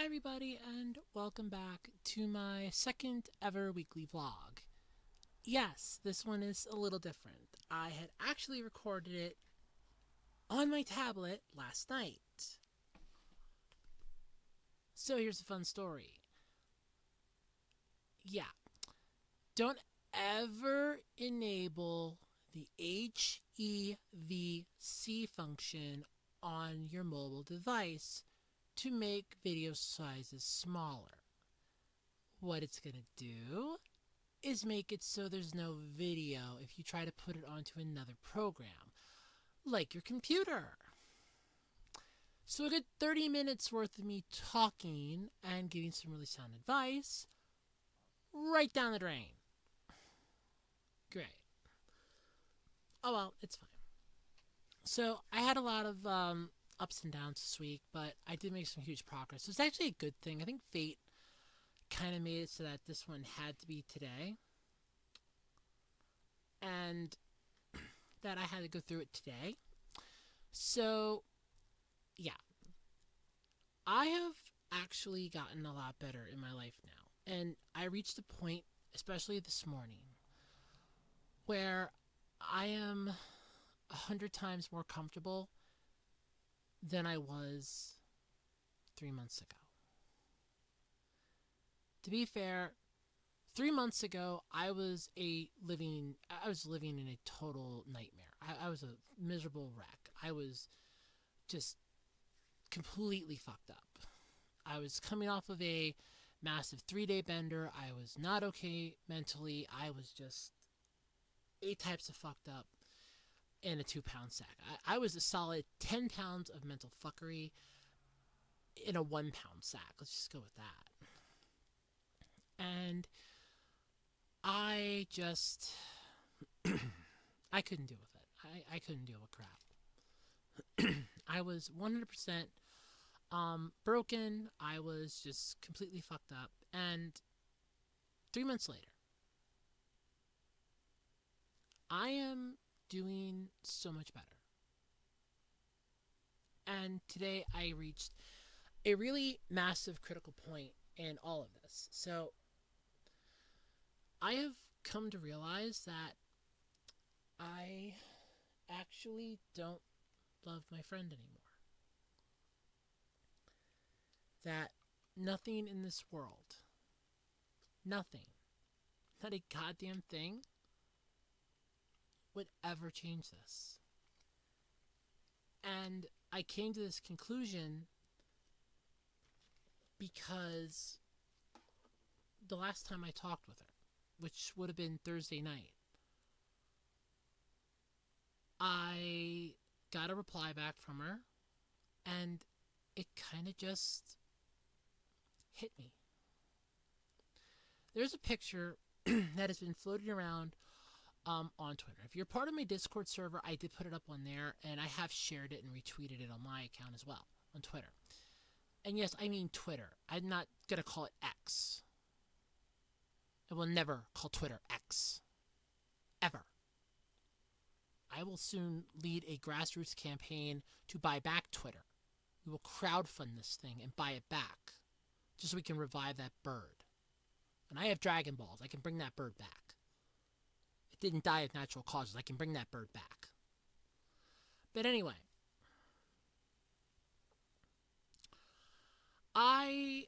Hi, everybody, and welcome back to my second ever weekly vlog. Yes, this one is a little different. I had actually recorded it on my tablet last night. So here's a fun story. Yeah, don't ever enable the HEVC function on your mobile device to make video sizes smaller. What it's going to do is make it so there's no video if you try to put it onto another program, like your computer. So a good 30 minutes worth of me talking and giving some really sound advice right down the drain. Great. Oh well, it's fine. So I had a lot of ups and downs this week, but I did make some huge progress. It's actually a good thing. I think fate kind of made it so that this one had to be today, and that I had to go through it today. So yeah, I have actually gotten a lot better in my life now. And I reached a point, especially this morning, where I am 100 times more comfortable than I was 3 months ago. To be fair, 3 months ago I was living in a total nightmare. I was a miserable wreck. I was just completely fucked up. I was coming off of a massive 3-day bender. I was not okay mentally. I was just 8 types of fucked up in a 2 pound sack. I was a solid 10 pounds of mental fuckery in a 1 pound sack. Let's just go with that. And I just, I couldn't deal with it. I couldn't deal with crap. I was 100% broken. I was just completely fucked up. And 3 months later, I am doing so much better. And today I reached a really massive critical point in all of this. So I have come to realize that I actually don't love my friend anymore. That nothing in this world, nothing, not a goddamn thing, would ever change this. And I came to this conclusion because the last time I talked with her, which would have been Thursday night, I got a reply back from her, and it kind of just hit me. There's a picture that has been floating around on Twitter. If you're part of my Discord server, I did put it up on there, and I have shared it and retweeted it on my account as well, on Twitter. And yes, I mean Twitter. I'm not going to call it X. I will never call Twitter X. Ever. I will soon lead a grassroots campaign to buy back Twitter. We will crowdfund this thing and buy it back, just so we can revive that bird. And I have Dragon Balls. I can bring that bird back. It didn't die of natural causes. I can bring that bird back. But anyway, I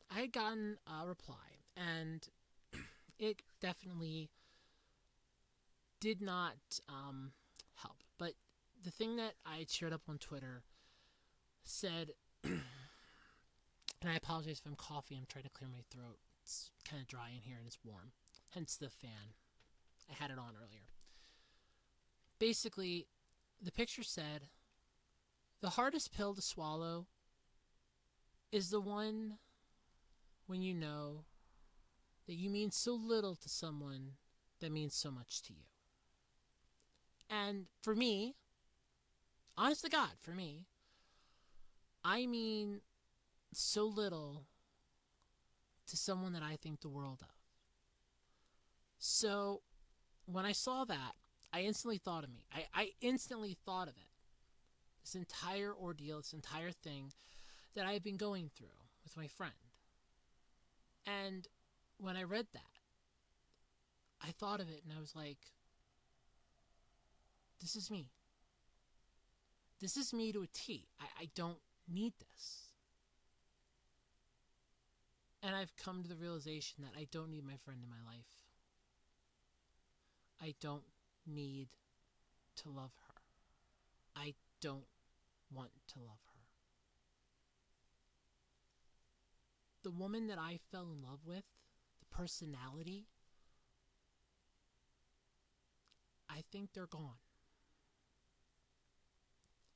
had gotten a reply, and it definitely did not help. But the thing that I had shared up on Twitter said, and I apologize if I'm coughing. I'm trying to clear my throat. It's kind of dry in here and it's warm. Hence the fan. I had it on earlier. Basically, the picture said, the hardest pill to swallow is the one when you know that you mean so little to someone that means so much to you. And for me, honest to God, for me, I mean so little to someone that I think the world of. So when I saw that, I instantly thought of me. I instantly thought of it. This entire ordeal, this entire thing that I've been going through with my friend. And when I read that, I thought of it and I was like, this is me. This is me to a T. I don't need this. And I've come to the realization that I don't need my friend in my life. I don't need to love her. I don't want to love her. The woman that I fell in love with, the personality, I think they're gone.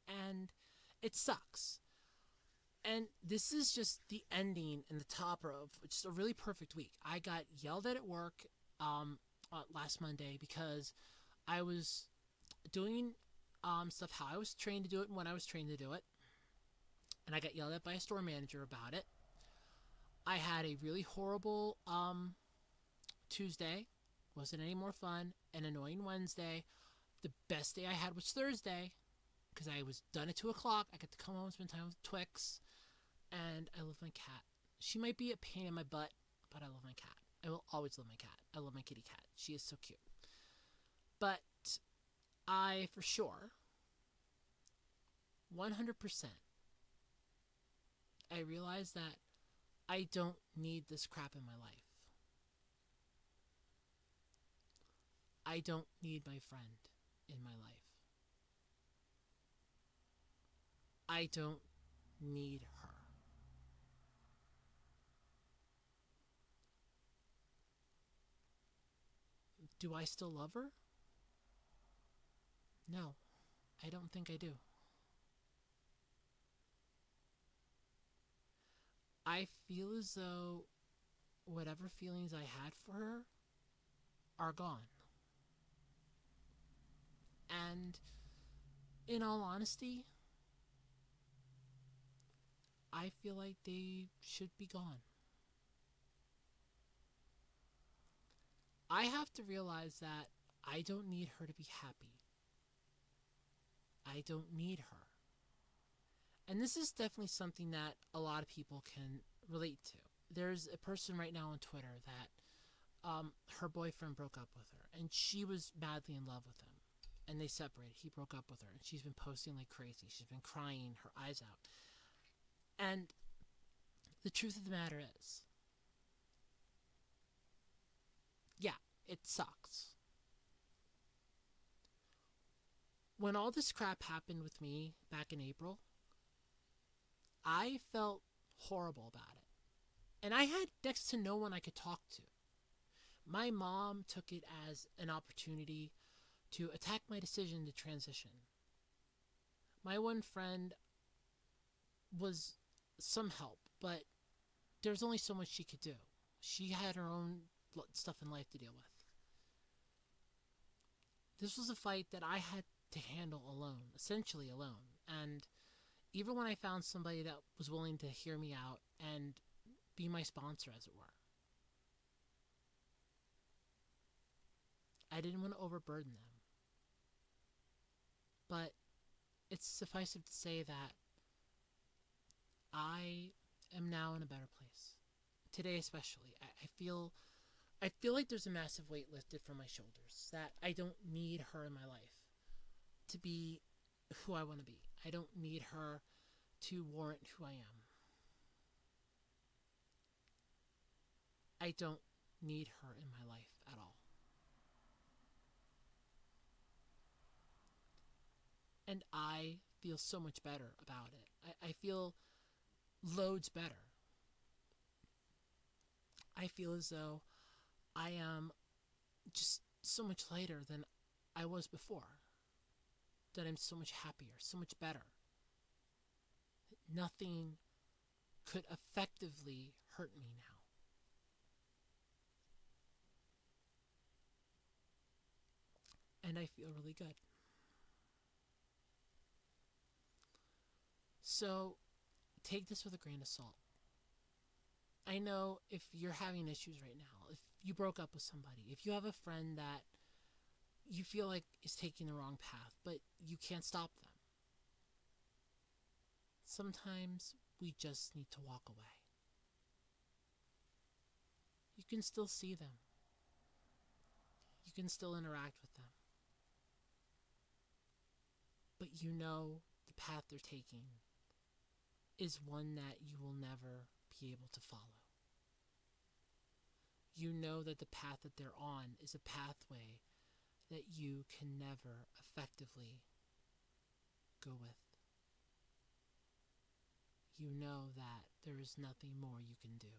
And it sucks. And this is just the ending and the topper of just a really perfect week. I got yelled at work last Monday because I was doing stuff how I was trained to do it and when I was trained to do it. And I got yelled at by a store manager about it. I had a really horrible Tuesday. Wasn't any more fun. An annoying Wednesday. The best day I had was Thursday because I was done at 2 o'clock. I got to come home and spend time with Twix. And I love my cat. She might be a pain in my butt, but I love my cat. I will always love my cat. I love my kitty cat. She is so cute. But I, for sure, 100%, I realize that I don't need this crap in my life. I don't need my friend in my life. I don't need her. Do I still love her? No, I don't think I do. I feel as though whatever feelings I had for her are gone. And in all honesty, I feel like they should be gone. I have to realize that I don't need her to be happy. I don't need her. And this is definitely something that a lot of people can relate to. There's a person right now on Twitter that her boyfriend broke up with her, and she was madly in love with him. And they separated. He broke up with her, and she's been posting like crazy. She's been crying her eyes out. And the truth of the matter is, yeah, it sucks. When all this crap happened with me back in April, I felt horrible about it. And I had next to no one I could talk to. My mom took it as an opportunity to attack my decision to transition. My one friend was some help, but there's only so much she could do. She had her own stuff in life to deal with. This was a fight that I had to handle alone, essentially alone. And even when I found somebody that was willing to hear me out and be my sponsor, as it were, I didn't want to overburden them. But it's suffice it to say that I am now in a better place. Today especially. I feel like there's a massive weight lifted from my shoulders. That I don't need her in my life to be who I want to be. I don't need her to warrant who I am. I don't need her in my life at all. And I feel so much better about it. I feel loads better. I feel as though I am just so much lighter than I was before. That I'm so much happier, so much better. Nothing could effectively hurt me now. And I feel really good. So take this with a grain of salt. I know if you're having issues right now, if you broke up with somebody, if you have a friend that you feel like is taking the wrong path, but you can't stop them. Sometimes we just need to walk away. You can still see them. You can still interact with them. But you know the path they're taking is one that you will never be able to follow. You know that the path that they're on is a pathway that you can never effectively go with. You know that there is nothing more you can do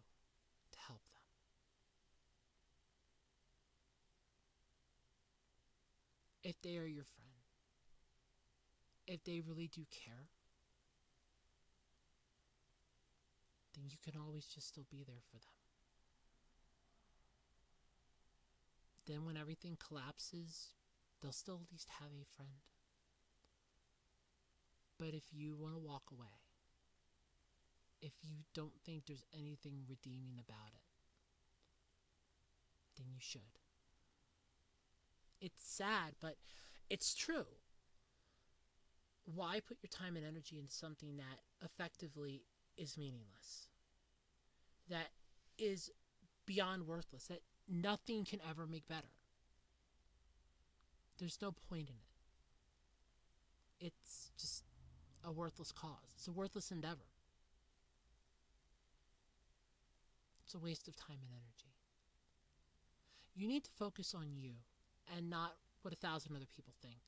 to help them. If they are your friend, if they really do care, then you can always just still be there for them. Then when everything collapses, they'll still at least have a friend. But if you want to walk away, if you don't think there's anything redeeming about it, then you should. It's sad, but it's true. Why put your time and energy into something that effectively is meaningless? That is beyond worthless, that nothing can ever make better? There's no point in it. It's just a worthless cause. It's a worthless endeavor. It's a waste of time and energy. You need to focus on you and not what 1,000 other people think.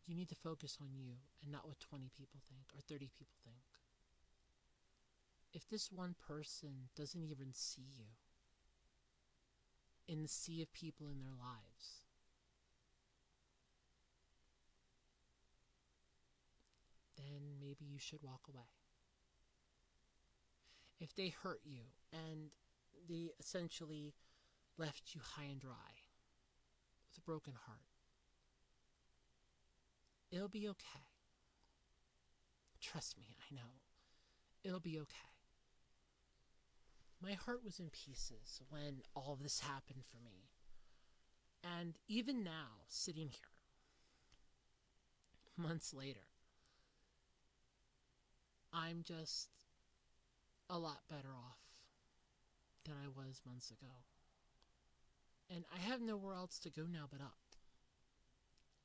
You need to focus on you and not what 20 people think or 30 people think. If this one person doesn't even see you in the sea of people in their lives, then maybe you should walk away. If they hurt you and they essentially left you high and dry with a broken heart, it'll be okay. Trust me, I know. It'll be okay. My heart was in pieces when all of this happened for me. And even now, sitting here, months later, I'm just a lot better off than I was months ago. And I have nowhere else to go now but up.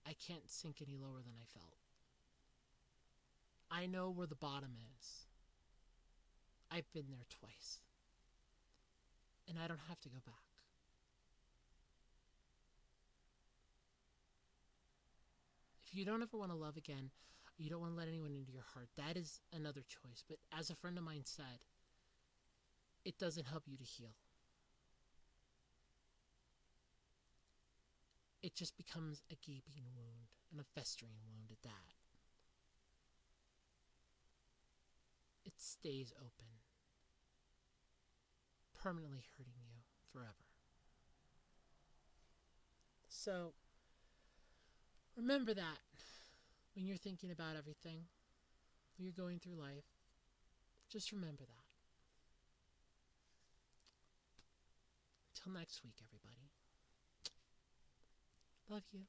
I can't sink any lower than I felt. I know where the bottom is. I've been there twice. And I don't have to go back. If you don't ever want to love again, you don't want to let anyone into your heart, that is another choice. But as a friend of mine said, it doesn't help you to heal. It just becomes a gaping wound and a festering wound at that. It stays open, permanently hurting you forever. So, remember that when you're thinking about everything, when you're going through life, just remember that. Until next week, everybody. Love you.